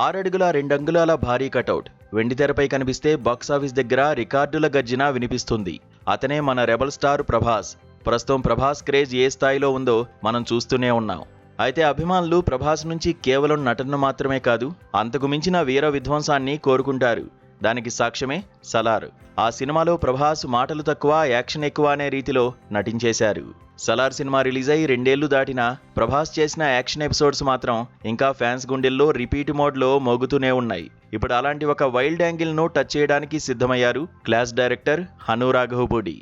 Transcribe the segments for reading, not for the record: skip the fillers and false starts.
6 అడుగుల 2 అంగుళాల భారీ కటౌట్ వెండితెరపై కనిపిస్తే బాక్సాఫీస్ దగ్గర రికార్డుల గర్జన వినిపిస్తుంది. అతనే మన రెబల్ స్టార్ ప్రభాస్. ప్రస్తుతం ప్రభాస్ క్రేజ్ ఏ స్థాయిలో ఉందో మనం చూస్తూనే ఉన్నాం. అయితే అభిమానులు ప్రభాస్ నుంచి కేవలం నటనను మాత్రమే కాదు, అంతకు మించిన వీర విధ్వంసాన్ని కోరుకుంటారు. దానికి సాక్ష్యమే సలార్. ఆ సినిమాలో ప్రభాస్ మాటలు తక్కువ, యాక్షన్ ఎక్కువ అనే రీతిలో నటించేశారు. సలార్ సినిమా రిలీజ్ అయి 2 ఏళ్లు దాటినా ప్రభాస్ చేసిన యాక్షన్ ఎపిసోడ్స్ మాత్రం ఇంకా ఫ్యాన్స్ గుండెల్లో రిపీట్ మోడ్లో మోగుతూనే ఉన్నాయి. ఇప్పుడు అలాంటి ఒక వైల్డ్ యాంగిల్ను టచ్ చేయడానికి సిద్ధమయ్యారు క్లాస్ డైరెక్టర్ హను రాఘవపూడి.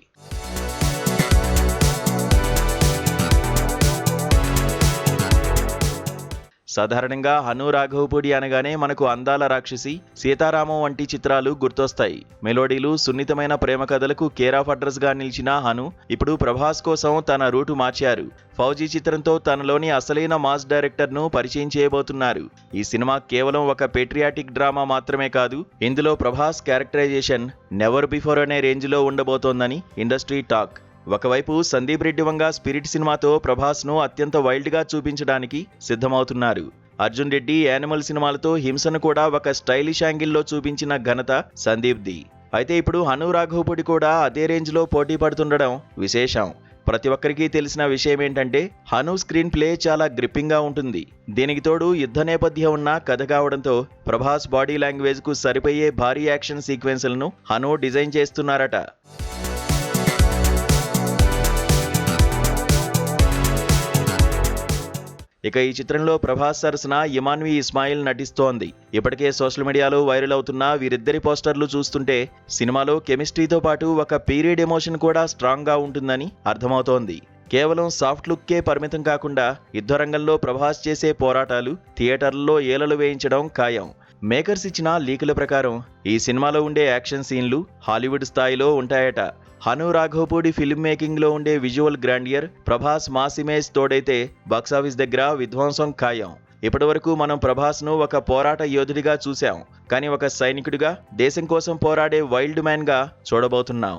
సాధారణంగా హను రాఘవపూడి అనగానే మనకు అందాల రాక్షసి, సీతారామం వంటి చిత్రాలు గుర్తొస్తాయి. మెలోడీలు, సున్నితమైన ప్రేమ కథలకు కేర్ ఆఫ్ అడ్రస్ గా నిలిచిన హను ఇప్పుడు ప్రభాస్ కోసం తన రూటు మార్చారు. ఫౌజీ చిత్రంతో తనలోని అసలైన మాస్ డైరెక్టర్ ను పరిచయం చేయబోతున్నారు. ఈ సినిమా కేవలం ఒక పేట్రియాటిక్ డ్రామా మాత్రమే కాదు, ఇందులో ప్రభాస్ క్యారెక్టరైజేషన్ నెవర్ బిఫోర్ అనే రేంజ్ లో ఉండబోతోందని ఇండస్ట్రీ టాక్. ఒకవైపు సందీప్ రెడ్డి వంగ స్పిరిట్ సినిమాతో ప్రభాస్ను అత్యంత వైల్డ్గా చూపించడానికి సిద్ధమవుతున్నారు. అర్జున్ రెడ్డి యానిమల్ సినిమాలతో హింసను కూడా ఒక స్టైలిష్ యాంగిల్లో చూపించిన ఘనత సందీప్ది. అయితే ఇప్పుడు హను రాఘవపూడి కూడా అదే రేంజ్లో పోటీ పడుతుండడం విశేషం. ప్రతి ఒక్కరికి తెలిసిన విషయం ఏంటంటే హను స్క్రీన్ ప్లే చాలా గ్రిప్పింగ్గా ఉంటుంది. దీనికి తోడు యుద్ధ నేపథ్యం ఉన్న కథ కావడంతో ప్రభాస్ బాడీ లాంగ్వేజ్కు సరిపోయే భారీ యాక్షన్ సీక్వెన్స్లను హను డిజైన్ చేస్తున్నారట. ఇక ఈ చిత్రంలో ప్రభాస్ సరసన ఇమాన్వి ఇస్మాయిల్ నటిస్తోంది. ఇప్పటికే సోషల్ మీడియాలో వైరల్ అవుతున్న వీరిద్దరి పోస్టర్లు చూస్తుంటే సినిమాలో కెమిస్ట్రీతో పాటు ఒక పీరియడ్ ఎమోషన్ కూడా స్ట్రాంగ్ గా ఉంటుందని అర్థమవుతోంది. కేవలం సాఫ్ట్ లుక్కే పరిమితం కాకుండా యుద్ధరంగంలో ప్రభాస్ చేసే పోరాటాలు థియేటర్లలో ఏలలు వేయించడం ఖాయం. మేకర్స్ ఇచ్చిన లీకుల ప్రకారం ఈ సినిమాలో ఉండే యాక్షన్ సీన్లు హాలీవుడ్ స్థాయిలో ఉంటాయట. హను రాఘవపూడి ఫిల్మ్ మేకింగ్ లో ఉండే visual grandeur, Prabhas mass image తోడైతే బాక్సాఫీస్ దగ్గర విధ్వంసం ఖాయం. ఇప్పటివరకు మనం ప్రభాస్ను ఒక పోరాట యోధుడిగా చూశాం, కానీ ఒక సైనికుడిగా, దేశం కోసం పోరాడే వైల్డ్ మ్యాన్ గా చూడబోతున్నాం.